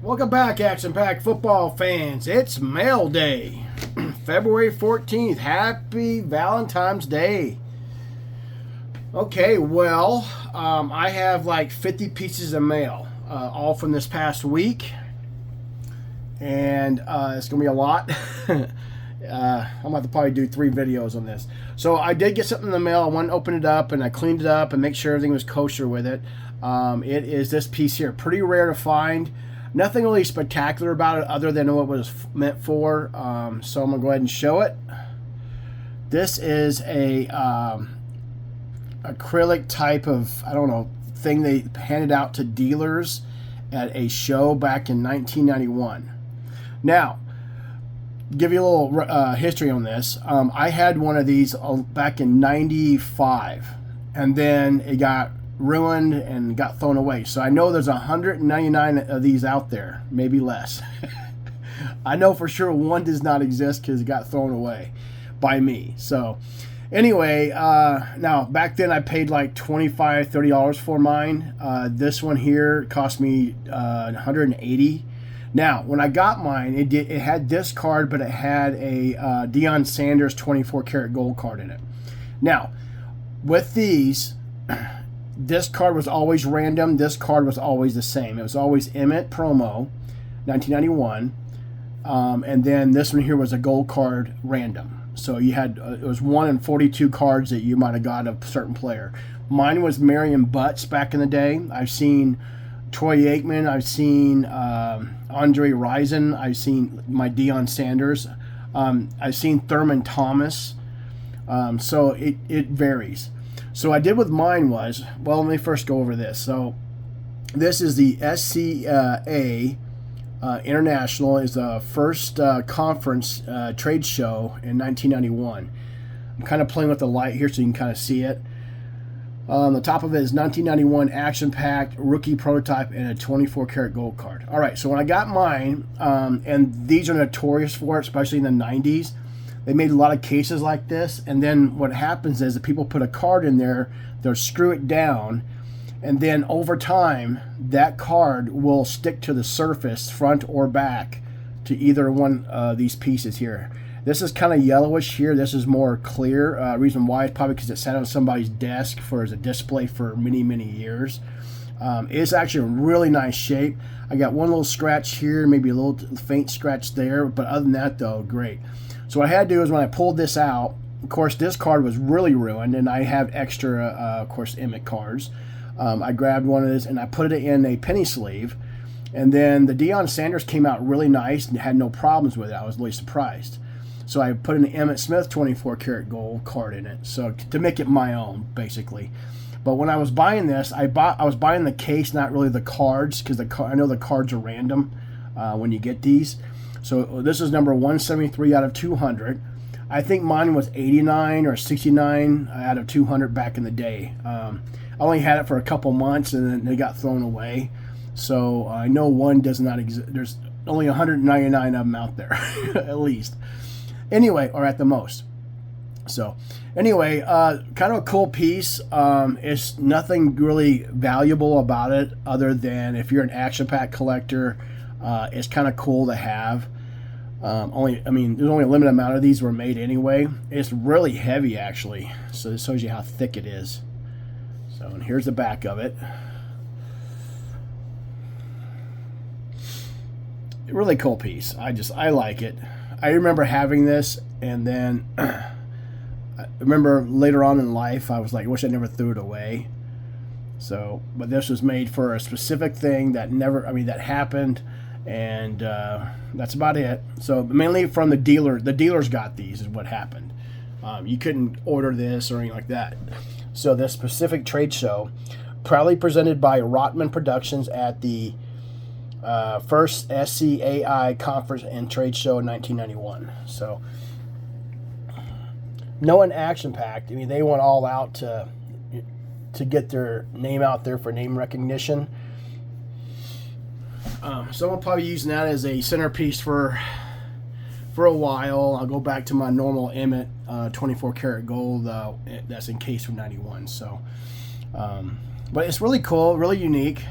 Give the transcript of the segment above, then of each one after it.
Welcome back, Action Pack football fans. It's Mail Day, February 14th. Happy Valentine's Day. Okay, well, I have like 50 pieces of mail, all from this past week, and it's going to be a lot. I'm going to have to probably do 3 videos on this. So I did get something in the mail. I went and opened it up, and I cleaned it up and make sure everything was kosher with it. It is this piece here. Pretty rare to find. Nothing really spectacular about it other than what it was meant for. So I'm going to go ahead and show it. This is a acrylic type of, I don't know, thing they handed out to dealers at a show back in 1991. Now, give you a little history on this. I had one of these back in 95, and then it got ruined and got thrown away. So I know there's 199 of these out there, maybe less. I know for sure one does not exist because it got thrown away by me. So anyway, now back then I paid like $25-30 for mine. This one here cost me $180. Now when I got mine, it had this card, but it had a Deion Sanders 24 karat gold card in it. Now with these, this card was always random. This card was always the same. It was always Emmett promo, 1991. And then this one here was a gold card random. So you had, it was 1 in 42 cards that you might have got of a certain player. Mine was Marion Butts back in the day. I've seen Troy Aikman. I've seen Andre Rison. I've seen my Deion Sanders. I've seen Thurman Thomas. So it varies. So what I did with mine was, well, let me first go over this. So this is the SCA International, is the first conference trade show in 1991. I'm kind of playing with the light here so you can kind of see it. On the top of it is 1991 Action Pack rookie prototype and a 24 karat gold card. All right, so when I got mine, and these are notorious for it, especially in the 90s, they made a lot of cases like this, and then what happens is that people put a card in there, they'll screw it down, and then over time, that card will stick to the surface, front or back, to either one of these pieces here. This is kind of yellowish here. This is more clear. Reason why is probably because it sat on somebody's desk as a display for many, many years. It's actually a really nice shape. I got one little scratch here, maybe a little faint scratch there, but other than that, though, great. So what I had to do is when I pulled this out, of course, this card was really ruined, and I have extra, of course, Emmett cards. I grabbed one of this, and I put it in a penny sleeve, and then the Deion Sanders came out really nice and had no problems with it. I was really surprised. So I put an Emmitt Smith 24 karat gold card in it, so to make it my own, basically. But when I was buying this, I was buying the case, not really the cards, because I know the cards are random when you get these. So this is number 173 out of 200. I think mine was 89 or 69 out of 200 back in the day. I only had it for a couple months, and then they got thrown away. So I know one does not exist. There's only 199 of them out there, at least. Anyway, or at the most. So anyway, kind of a cool piece. It's nothing really valuable about it other than if you're an Action Pack collector, it's kind of cool to have. There's only a limited amount of these were made anyway. It's really heavy, actually. So this shows you how thick it is. So, and here's the back of it. Really cool piece. I like it. I remember having this, and then I remember later on in life, I was like, I wish I never threw it away. So, but this was made for a specific thing that that happened, and that's about it. So mainly from the dealer. The dealers got these is what happened. You couldn't order this or anything like that. So this specific trade show, proudly presented by Rotman Productions at the first SCAI conference and trade show in 1991. So knowing Action Pack, they went all out to get their name out there for name recognition. So I'm probably using that as a centerpiece for a while. I'll go back to my normal Emmett 24 karat gold that's encased from 91. So, but it's really cool, really unique.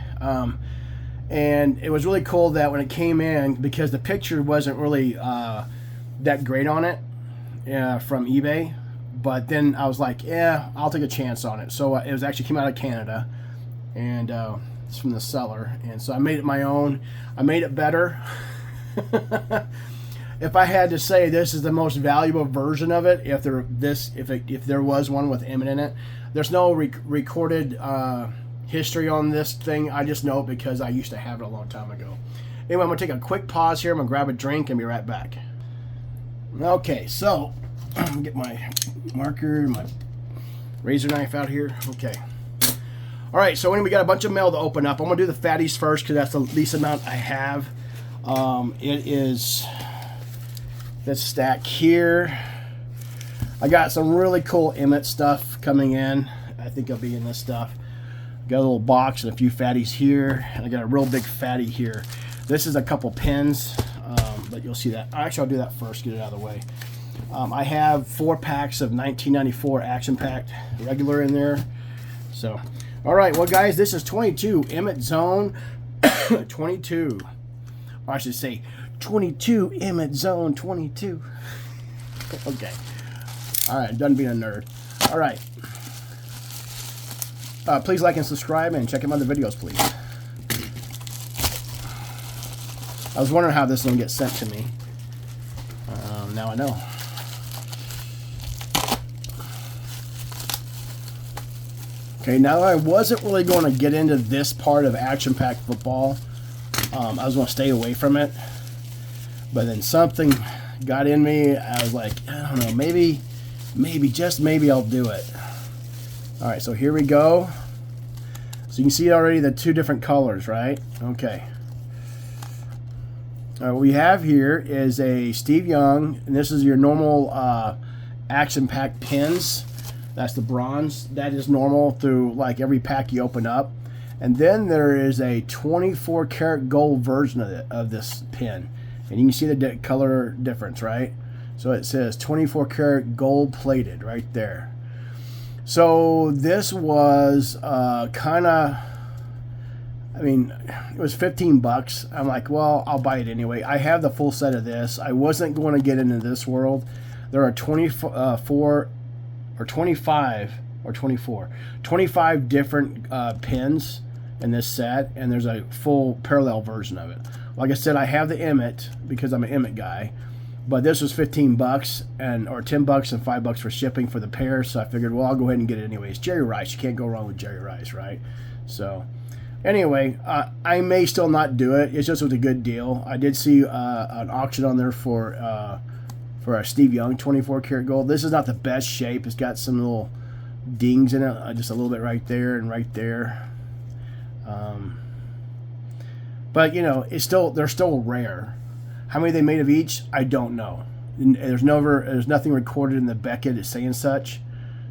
And it was really cool that when it came in, because the picture wasn't really that great on it from eBay, but then I was like, yeah, I'll take a chance on it. So it was actually came out of Canada, and it's from the seller, and so I made it my own. I made it better. If I had to say, this is the most valuable version of it, if there was one with Emmett in it. There's no recorded history on this thing. I just know it because I used to have it a long time ago. Anyway, I'm going to take a quick pause here. I'm going to grab a drink and be right back. Okay, so I'm going to get my marker, my razor knife out here. Okay. All right, so when we got a bunch of mail to open up, I'm going to do the fatties first because that's the least amount I have. It is this stack here. I got some really cool Emmett stuff coming in. I think it'll be in this stuff. Got a little box and a few fatties here, and I got a real big fatty here. This is a couple pins, but you'll see that. Actually, I'll do that first, get it out of the way. I have 4 packs of 1994 Action Pack regular in there. So, all right, well, guys, this is 22 Emmett Zone 22. Or I should say 22 Emmett Zone 22. Okay. All right, done being a nerd. All right. Please like and subscribe and check out my other videos, please. I was wondering how this one gets sent to me. Now I know. Okay, now I wasn't really going to get into this part of Action Pack football. I was going to stay away from it. But then something got in me. I was like, I don't know, maybe, just maybe I'll do it. All right, so here we go. So you can see already the 2 different colors, right? Okay. What we have here is a Steve Young, and this is your normal Action Pack pins. That's the bronze. That is normal through like every pack you open up. And then there is a 24 karat gold version of this pin. And you can see the color difference, right? So it says 24 karat gold plated right there. So this was kind of, I mean, it was 15 bucks. I'm like, well, I'll buy it anyway. I have the full set of this. I wasn't going to get into this world. There are 25 different pins in this set, and there's a full parallel version of it. Like I said, I have the Emmett because I'm an Emmett guy, but this was 15 bucks or 10 bucks and $5 for shipping for the pair. So I figured, well, I'll go ahead and get it anyways. Jerry Rice, you can't go wrong with Jerry Rice, right? So anyway, I may still not do it. It's just was a good deal. I did see an auction on there for a Steve Young 24 karat gold. This is not the best shape. It's got some little dings in it, just a little bit right there and right there. But you know, they're still rare. How many they made of each, I don't know. There's nothing recorded in the Beckett saying such,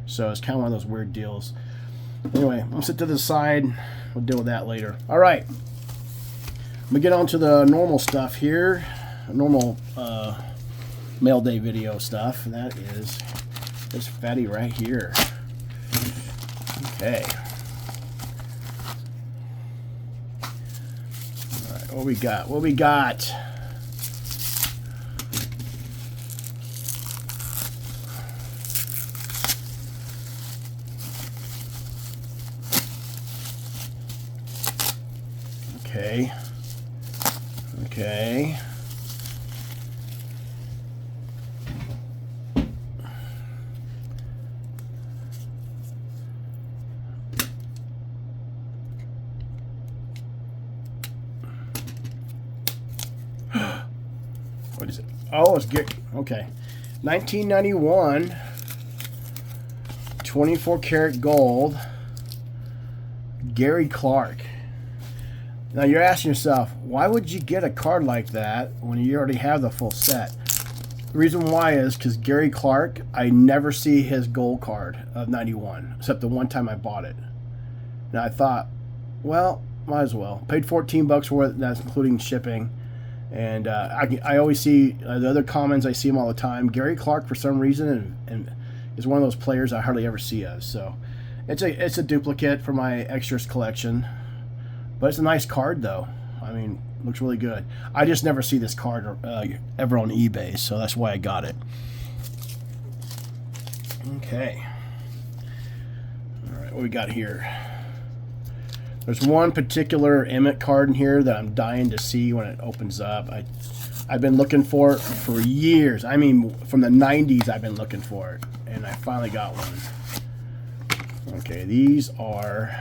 so it's kind of one of those weird deals. Anyway, I'm gonna sit to the side. We'll deal with that later. All right, I'm gonna get on to the normal stuff here. Normal mail day video stuff. And that is this fatty right here. Okay. All right, what we got? What we got? Okay. Okay. What is it? Oh, it's good. Okay. 1991 24 karat gold Gary Clark. Now you're asking yourself, why would you get a card like that when you already have the full set? The reason why is because Gary Clark, I never see his gold card of 91, except the one time I bought it. Now I thought, well, might as well. Paid 14 bucks for it, that's including shipping. And I always see the other comments, I see them all the time. Gary Clark, for some reason, and is one of those players I hardly ever see of. So it's a duplicate for my extras collection. But it's a nice card, though. I mean, looks really good. I just never see this card ever on eBay, so that's why I got it. Okay. All right, what we got here? There's one particular Emmett card in here that I'm dying to see when it opens up. I've been looking for it for years. I mean, from the 90s I've been looking for it, and I finally got one. Okay, these are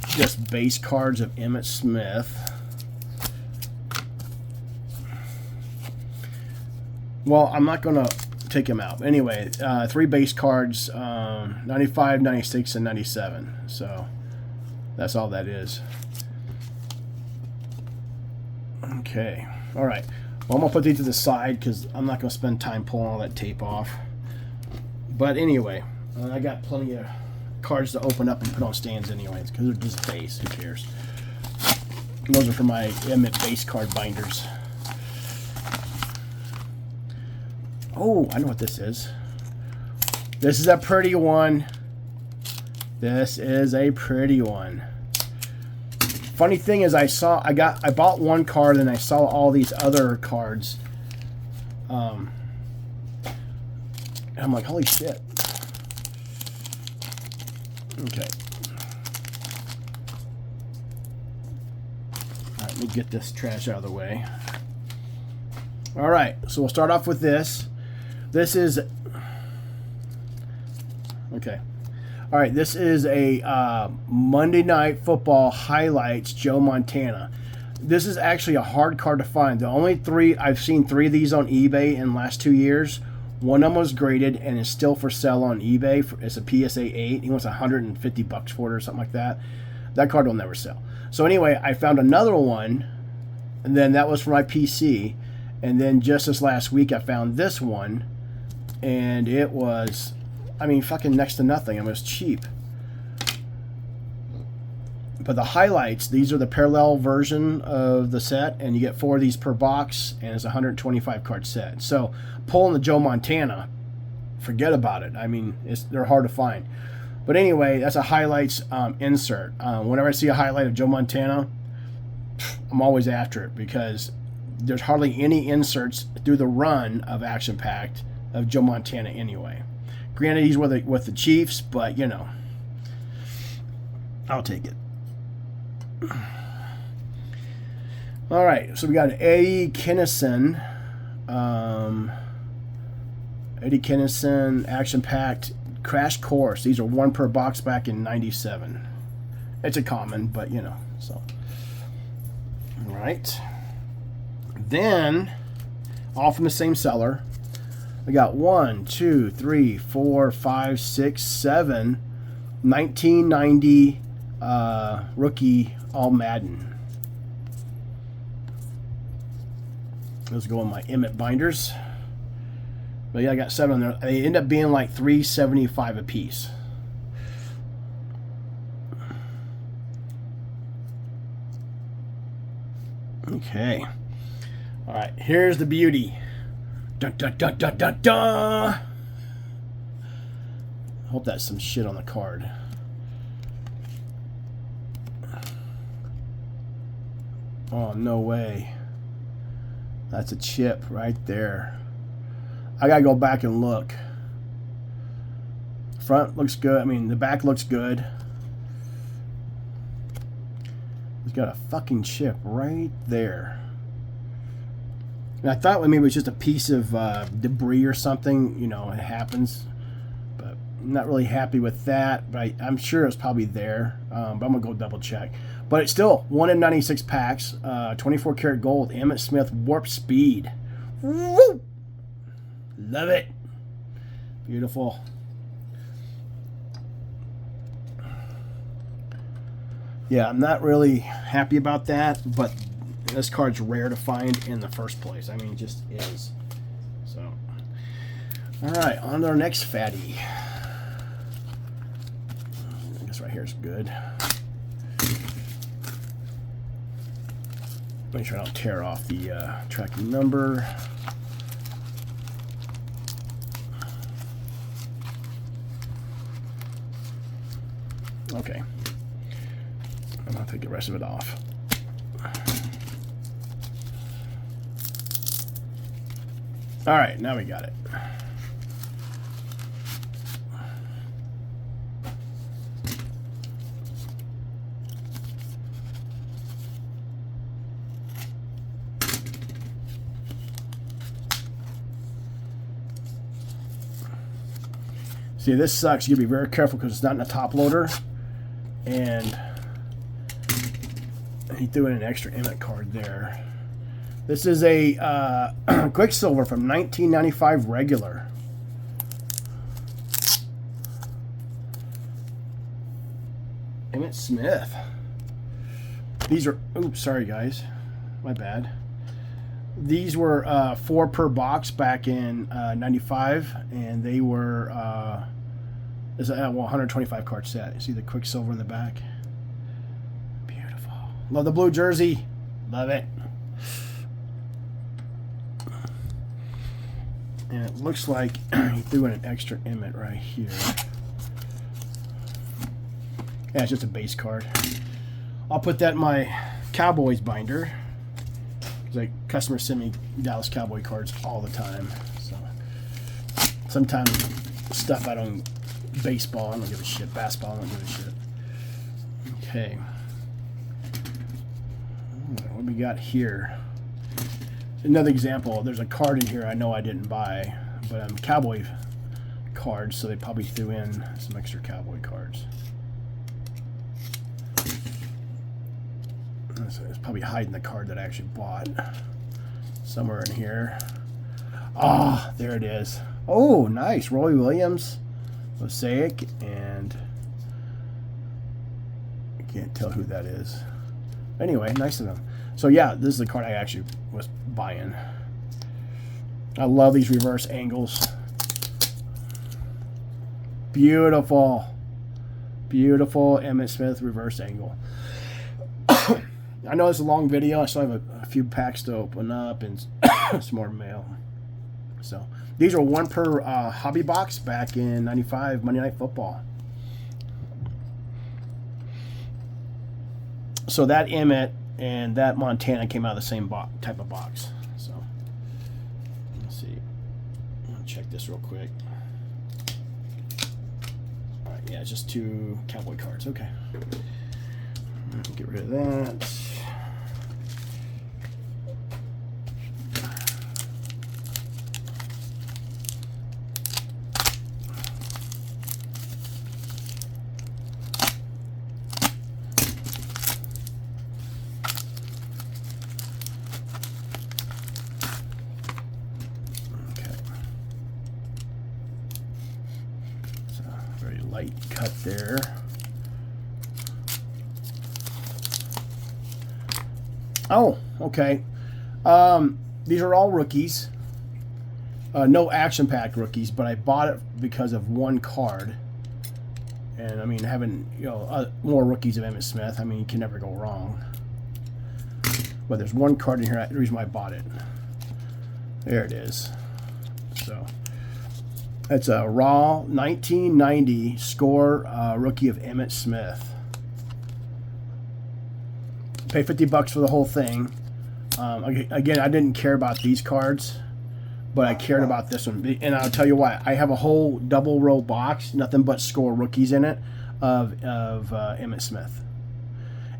just base cards of Emmitt Smith. Well, I'm not going to take him out. Anyway, 3 base cards, 95, 96, and 97. So that's all that is. Okay. All right. Well, I'm going to put these to the side because I'm not going to spend time pulling all that tape off. But anyway, I got plenty of cards to open up and put on stands anyways because they're just base. Who cares? Those are for my Emmett base card binders. Oh, I know what this is. This is a pretty one. This is a pretty one. Funny thing is, I bought one card and I saw all these other cards. And I'm like, holy shit. Okay. All right, let me get this trash out of the way. All right, so we'll start off with this. This is okay. All right, this is a Monday Night Football highlights Joe Montana. This is actually a hard card to find. The only 3 I've seen 3 of these on eBay in the last 2 years. One of them was graded and is still for sale on eBay. It's a PSA 8. He wants $150 for it or something like that. That card will never sell. So anyway, I found another one, and then that was for my PC. And then just this last week, I found this one, and it was, I mean, fucking next to nothing. It was cheap. But the highlights, these are the parallel version of the set, and you get 4 of these per box, and it's a 125 card set. So pulling the Joe Montana, forget about it. I mean, they're hard to find. But anyway, that's a highlights insert. Whenever I see a highlight of Joe Montana, I'm always after it because there's hardly any inserts through the run of Action Packed of Joe Montana anyway. Granted, he's with the Chiefs, but you know, I'll take it. All right, so we got Eddie Kennison. Eddie Kennison, Action Packed, Crash Course. These are 1 per box back in '97. It's a common, but you know, so. All right. Then, all from the same seller, we got 1, 2, 3, 4, 5, 6, 7, 1990 rookie All Madden. Those go in my Emmett binders. But yeah, I got 7 there. They end up being like $375 a piece. Okay. All right, here's the beauty. Dun, dun, dun, dun, dun, dun. I hope that's some shit on the card. Oh, no way. That's a chip right there. I gotta go back and look. Front looks good. I mean, the back looks good. He's got a fucking chip right there. And I thought maybe it was just a piece of debris or something. You know, it happens. But I'm not really happy with that. But I'm sure it was probably there. But I'm going to go double check. But it's still 1 in 96 packs. 24 karat gold. Emmitt Smith Warp Speed. Woo! Love it. Beautiful. Yeah, I'm not really happy about that. But this card's rare to find in the first place. I mean, it just is. So, all right, on to our next fatty. I guess right here is good. Make sure I don't tear off the tracking number. Okay. I'm going to have Take the rest of it off. All right, now we got it. See, this sucks. You gotta be very careful because it's not in a top loader. And he threw in an extra Emmett card there. This is a Quicksilver from 1995 regular. Emmitt Smith. These are, oops, sorry guys. My bad. These were 4 per box back in 95, and they were it's a 125 card set. You see the Quicksilver in the back? Beautiful. Love the blue jersey. Love it. And it looks like he threw in an extra Emmett right here. Yeah, it's just a base card. I'll put that in my Cowboys binder. Like, customers send me Dallas Cowboy cards all the time. So sometimes stuff I don't, baseball, I don't give a shit. Basketball, I don't give a shit. Okay. What do we got here? Another example. There's a card in here I know I didn't buy, but Cowboy cards, so they probably threw in some extra Cowboy cards. So it's probably hiding the card that I actually bought somewhere in here. Ah, oh, there it is. Oh, nice. Roy Williams, Mosaic, and I can't tell who that is. Anyway, nice of them. So yeah, this is the card I actually was buying. I love these reverse angles. Beautiful. Beautiful Emmitt Smith reverse angle. I know it's a long video. I still have a few packs to open up and some more mail. So these are 1 per hobby box back in 95 Monday Night Football. So that Emmett and that Montana came out of the same type of box. So let's see. I'll check this real quick. All right, yeah, it's just 2 Cowboy cards. Okay. Get rid of that. Very light cut there. Oh, okay. These are all rookies. No action pack rookies, but I bought it because of 1 card. And I mean, having more rookies of Emmitt Smith, I mean, you can never go wrong. But there's 1 card in here. The reason why I bought it. There it is. So it's a raw 1990 score rookie of Emmitt Smith. Pay $50 for the whole thing. Again, I didn't care about these cards, but I cared about this one. And I'll tell you why. I have a whole double row box, nothing but score rookies in it, of Emmitt Smith.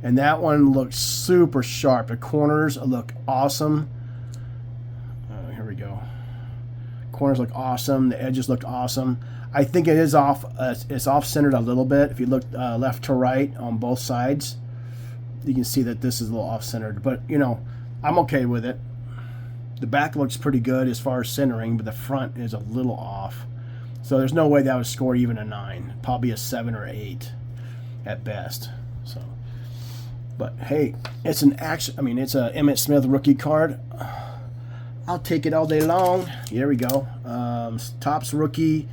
And that one looks super sharp. The corners look awesome. Here we go. Corners look awesome. The edges look awesome. I think it is off. It's off-centered a little bit. If you look left to right on both sides, you can see that this is a little off-centered. But, you know, I'm okay with it. The back looks pretty good as far as centering, but the front is a little off. So there's no way that would score even a 9. Probably a 7 or 8 at best. So, but hey, it's an action. I mean, it's a Emmitt Smith rookie card. I'll take it all day long. Here we go. Topps rookie,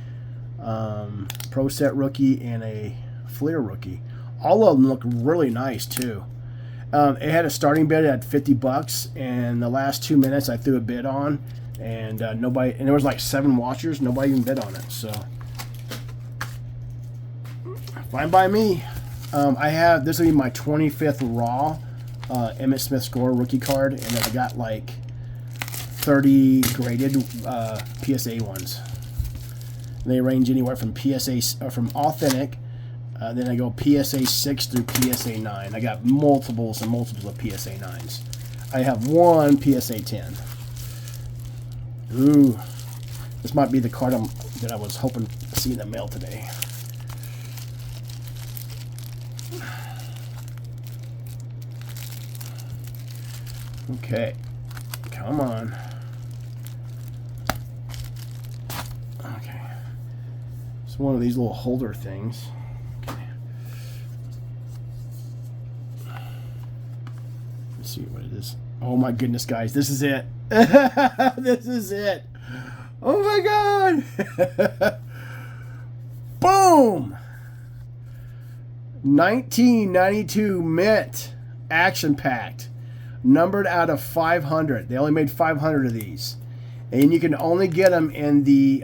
Pro Set rookie, and a Fleer rookie. All of them look really nice too. It had a starting bid at $50, and the last 2 minutes I threw a bid on, and nobody. And there was like 7 watchers. Nobody even bid on it. So fine by me. I have, this will be my 25th Raw Emmitt Smith score rookie card, and then I got like 30 graded PSA ones. And they range anywhere from PSA from authentic, then I go PSA 6 through PSA 9. I got multiples and multiples of PSA 9s. I have one PSA 10. Ooh, this might be the card that I was hoping to see in the mail today. Okay, come on. Okay, it's one of these little holder things. Okay. Let's see what it is. Oh my goodness, guys, this is it. This is it. Oh my God. Boom. 1992 Mint action packed. Numbered out of 500. They only made 500 of these, and you can only get them in the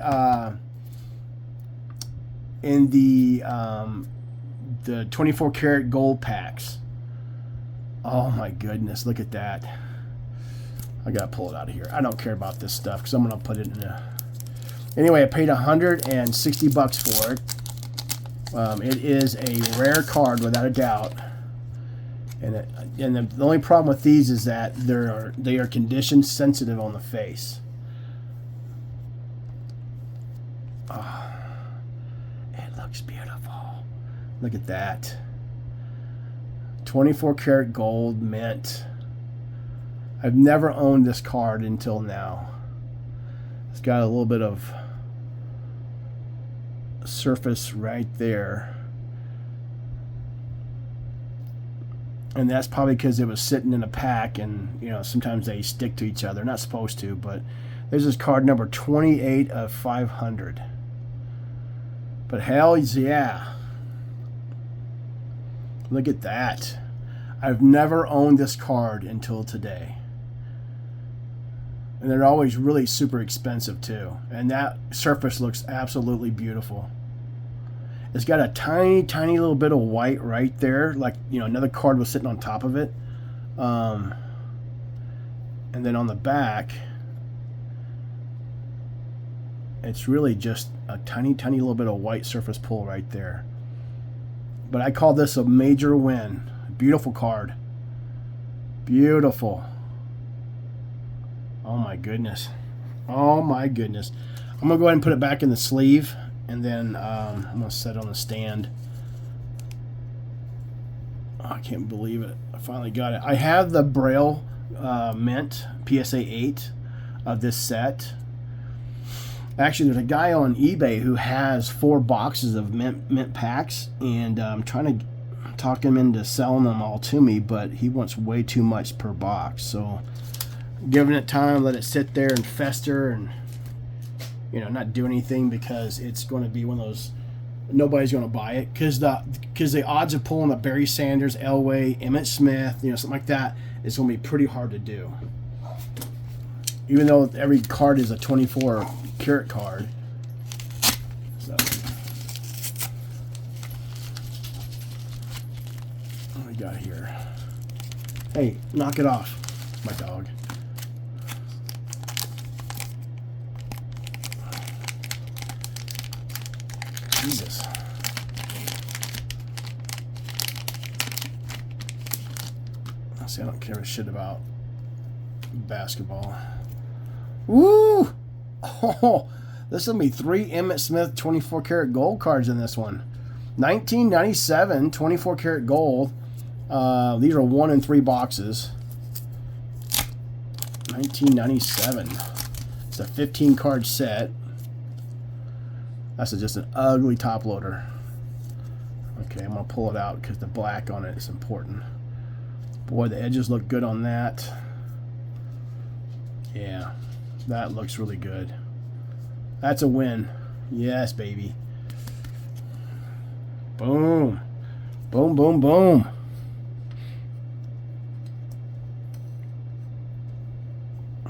24 karat gold packs. Oh my goodness, look at that. I gotta pull it out of here. I don't care about this stuff because I'm gonna put it in a. Anyway, I paid $160 for it. It is a rare card without a doubt. And the only problem with these is that they are condition sensitive on the face. Oh, it looks beautiful. Look at that. 24 karat gold mint. I've never owned this card until now. It's got a little bit of surface right there. And that's probably because it was sitting in a pack, and you know, sometimes they stick to each other. Not supposed to, but there's this card number 28 of 500. But hell yeah. Look at that. I've never owned this card until today. And they're always really super expensive too. And that surface looks absolutely beautiful. It's got a tiny, tiny little bit of white right there, like, you know, another card was sitting on top of it. And then on the back, it's really just a tiny, tiny little bit of white surface pull right there. But I call this a major win. Beautiful card. Beautiful. Oh my goodness. Oh my goodness. I'm going to go ahead and put it back in the sleeve. And then I'm going to set it on the stand. Oh, I can't believe it. I finally got it. I have the Braille Mint PSA 8 of this set. Actually, there's a guy on eBay who has 4 boxes of mint packs. And I'm trying to talk him into selling them all to me. But he wants way too much per box. So giving it time, let it sit there and fester and, you know, not do anything, because it's going to be one of those, nobody's going to buy it because the odds of pulling a Barry Sanders, Elway, Emmitt Smith, you know, something like that, is going to be pretty hard to do. Even though every card is a 24 karat card. So what do we got here? Hey, knock it off, my dog. Jesus. See, I don't care a shit about basketball. Woo! Oh, this will be 3 Emmitt Smith 24 karat gold cards in this one. 1997 24 karat gold. These are 1 in 3 boxes. 1997. It's a 15 card set. That's just an ugly top loader. Okay, I'm going to pull it out because the black on it is important. Boy, the edges look good on that. Yeah, that looks really good. That's a win. Yes, baby. Boom. Boom, boom, boom.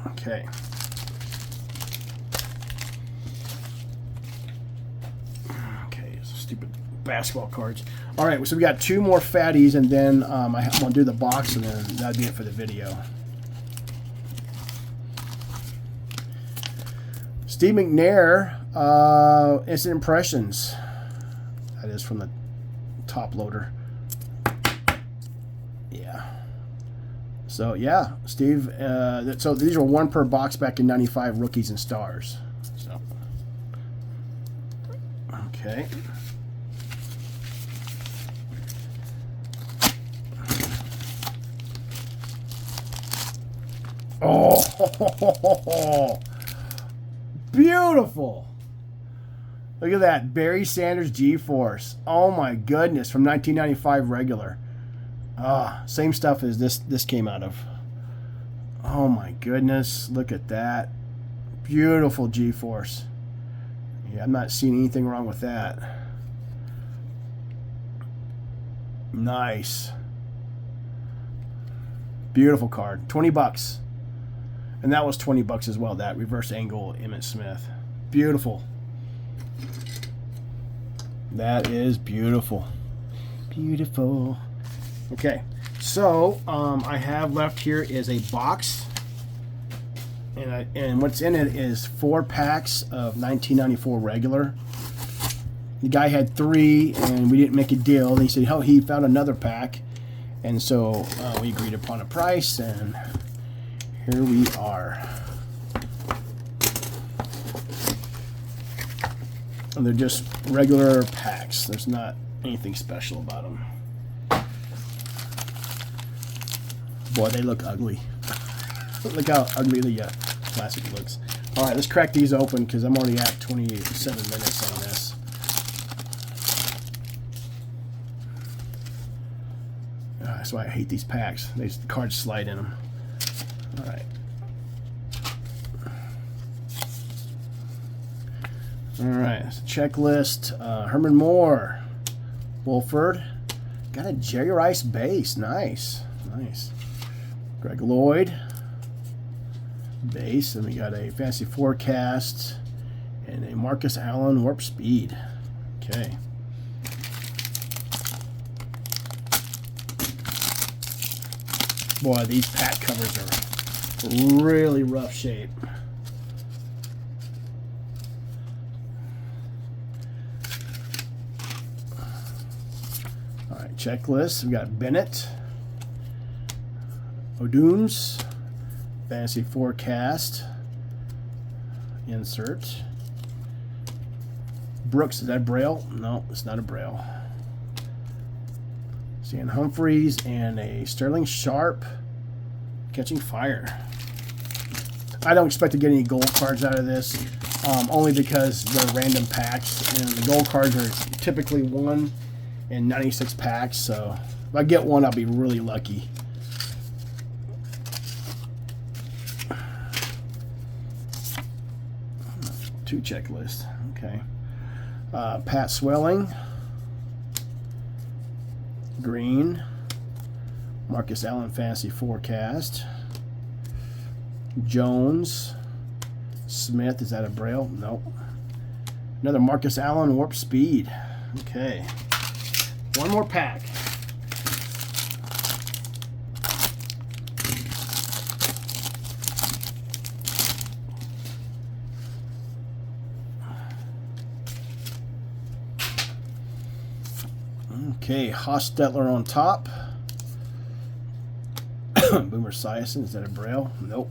Okay. basketball cards. All right, so we got 2 more fatties, and then I'm gonna do the box, and then that'll be it for the video. Steve McNair, Instant Impressions. That is from the top loader. Yeah. So yeah, Steve. So these were 1 per box back in '95, rookies and stars. So okay. Oh, beautiful. Look at that. Barry Sanders G-Force. Oh my goodness. From 1995 regular. Same stuff as this came out of. Oh my goodness. Look at that. Beautiful G-Force. Yeah, I'm not seeing anything wrong with that. Nice. Beautiful card. 20 bucks. And that was 20 bucks as well, that reverse angle Emmitt Smith. Beautiful. That is beautiful. Beautiful. Okay, so I have left here is a box. And what's in it is 4 packs of 1994 regular. The guy had 3, and we didn't make a deal. And he said, oh, he found another pack. And so we agreed upon a price, and here we are. And they're just regular packs. There's not anything special about them. Boy, they look ugly. Look how ugly the plastic looks. All right, let's crack these open because I'm already at 27 minutes on this. That's why I hate these packs. The cards slide in them. All right. All right, it's a checklist. Herman Moore, Wolford. Got a Jerry Rice base. Nice, nice. Greg Lloyd, base. And we got a Fantasy Forecast and a Marcus Allen Warp Speed. Okay. Boy, these pack covers are really rough shape. All right, checklist. We got Bennett, O'Dooms, Fantasy Forecast, insert. Brooks, is that Braille? No, it's not a Braille. Seeing Humphreys and a Sterling Sharp catching fire. I don't expect to get any gold cards out of this, only because they're random packs, and the gold cards are typically 1 in 96 packs, so if I get one, I'll be really lucky. Two checklist, okay. Pat Swelling, green, Marcus Allen Fantasy Forecast, Jones, Smith, is that a Braille? Nope. Another Marcus Allen Warp Speed. Okay. One more pack. Okay, Hostetler on top. Boomer Esiason, is that a Braille? Nope.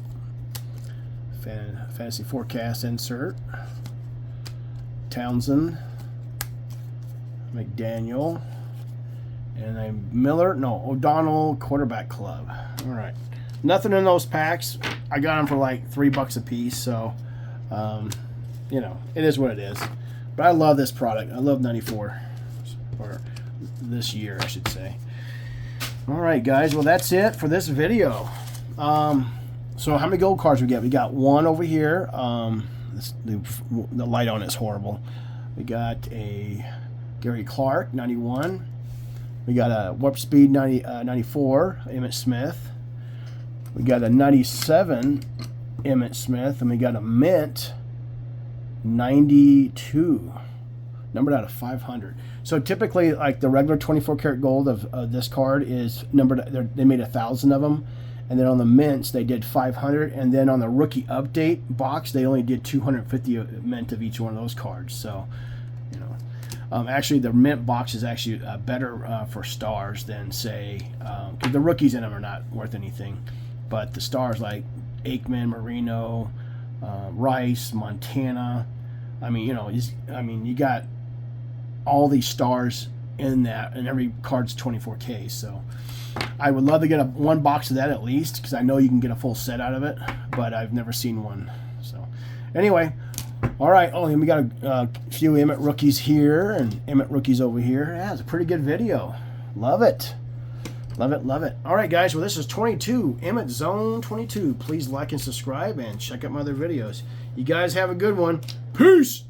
Fantasy Forecast insert. Townsend. McDaniel. And a Miller, no, O'Donnell Quarterback Club. All right. Nothing in those packs. I got them for like $3 a piece, so, you know, it is what it is. But I love this product. I love 94. Or this year, I should say. All right, guys. Well, that's it for this video. So how many gold cards we got? We got one over here. The light on it is horrible. We got a Gary Clark, 91. We got a Warp Speed 94, Emmitt Smith. We got a 97 Emmitt Smith, and we got a Mint 92. numbered out of 500. So typically, like the regular 24 karat gold of this card is numbered. They made 1,000 of them, and then on the mints they did 500, and then on the rookie update box they only did 250 mint of each one of those cards. So, you know, actually the mint box is actually better for stars than say, because the rookies in them are not worth anything, but the stars like Aikman, Marino, Rice, Montana. I mean, you know, you got all these stars in that, and every card's 24K. So I would love to get one box of that at least, because I know you can get a full set out of it, but I've never seen one. So anyway, all right. Oh, and we got a few Emmett rookies here and Emmett rookies over here. Yeah, it's a pretty good video. Love it. Love it, love it. All right, guys. Well, this is 22, Emmett Zone 22. Please like and subscribe and check out my other videos. You guys have a good one. Peace.